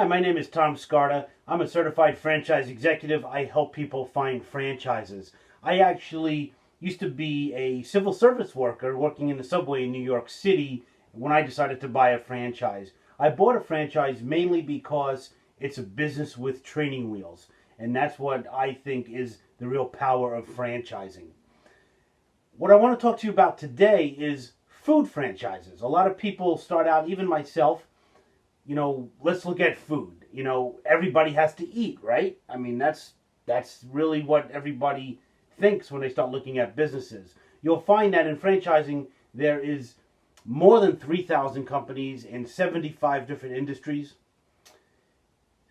my name is Tom Scarda. I'm a certified franchise executive. I help people find franchises. I actually used to be a civil service worker working in the subway in New York City when I decided to buy a franchise. I bought a franchise mainly because it's a business with training wheels, and that's what I think is the real power of franchising. What I want to talk to you about today is food franchises. A lot of people start out, even myself, let's look at food. Everybody has to eat, right? I mean, that's really what everybody thinks when they start looking at businesses. You'll find that in franchising, there is more than 3,000 companies in 75 different industries.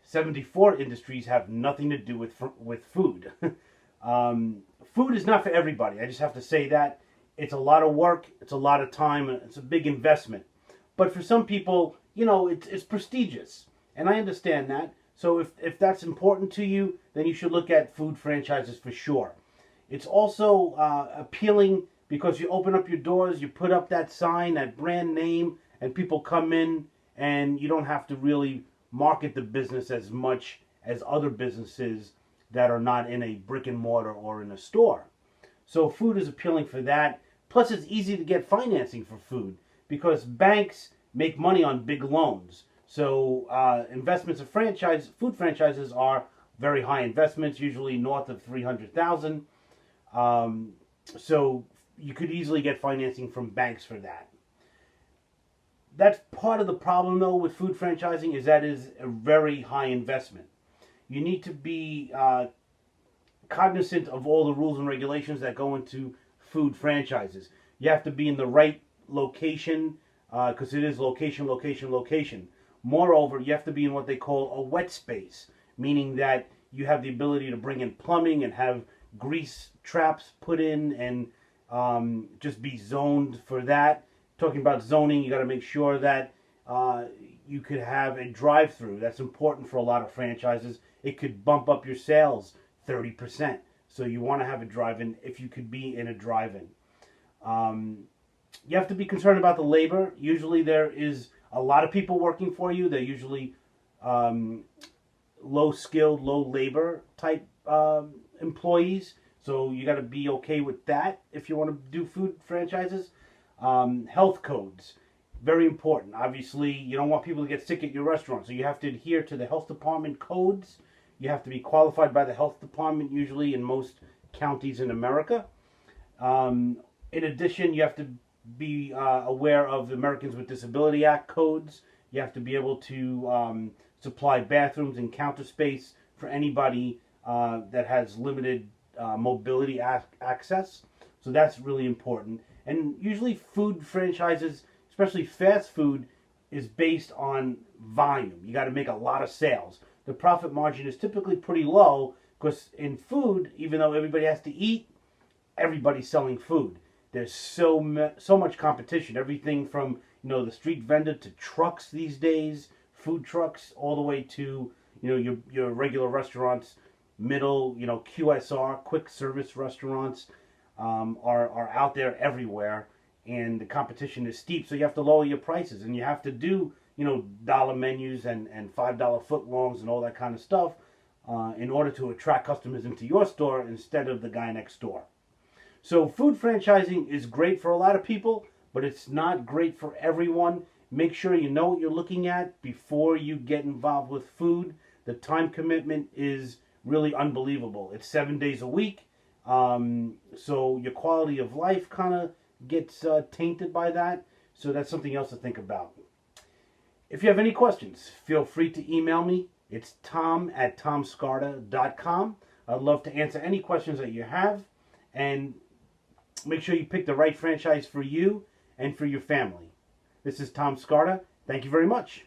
74 industries have nothing to do with food. Food is not for everybody. I just have to say that. It's a lot of work, it's a lot of time, and it's a big investment. But for some people, it's prestigious. And I understand that. So if that's important to you, then you should look at food franchises for sure. It's also appealing because you open up your doors, you put up that sign, that brand name, and people come in, and you don't have to really market the business as much as other businesses that are not in a brick and mortar or in a store. So food is appealing for that. Plus, it's easy to get financing for food because banks make money on big loans. So investments of food franchises are very high investments, usually north of $300,000. So you could easily get financing from banks for that. That's part of the problem, though, with food franchising is that is a very high investment. You need to be cognizant of all the rules and regulations that go into food franchises. You have to be in the right location because it is location, location, location. Moreover, you have to be in what they call a wet space, meaning that you have the ability to bring in plumbing and have grease traps put in and just be zoned for that. Talking about zoning, you got to make sure that you could have a drive-through. That's important for a lot of franchises. It could bump up your sales 30%. So you want to have a drive-in if you could be in a drive-in. You have to be concerned about the labor. Usually there is a lot of people working for you. They're usually low-skilled, low-labor type employees. So you got to be okay with that if you want to do food franchises. Health codes, very important. Obviously, you don't want people to get sick at your restaurant, so you have to adhere to the health department codes. You have to be qualified by the health department, usually in most counties in America. In addition, you have to be aware of the Americans with Disability Act codes. You have to be able to supply bathrooms and counter space for anybody that has limited mobility access. So that's really important. And usually food franchises, especially fast food, is based on volume. You got to make a lot of sales. The profit margin is typically pretty low because in food, even though everybody has to eat, everybody's selling food. There's so much competition. Everything from the street vendor to trucks these days, food trucks, all the way to your regular restaurants, middle QSR, quick service restaurants are out there everywhere, and the competition is steep. So you have to lower your prices, and you have to do dollar menus and $5 footlongs and all that kind of stuff in order to attract customers into your store instead of the guy next door. So food franchising is great for a lot of people, but it's not great for everyone. Make sure you know what you're looking at before you get involved with food. The time commitment is really unbelievable. It's 7 days a week, so your quality of life kind of gets tainted by that. So that's something else to think about. If you have any questions, feel free to email me. It's tom@tomscarda.com. I'd love to answer any questions that you have, and make sure you pick the right franchise for you and for your family. This is Tom Scarda. Thank you very much.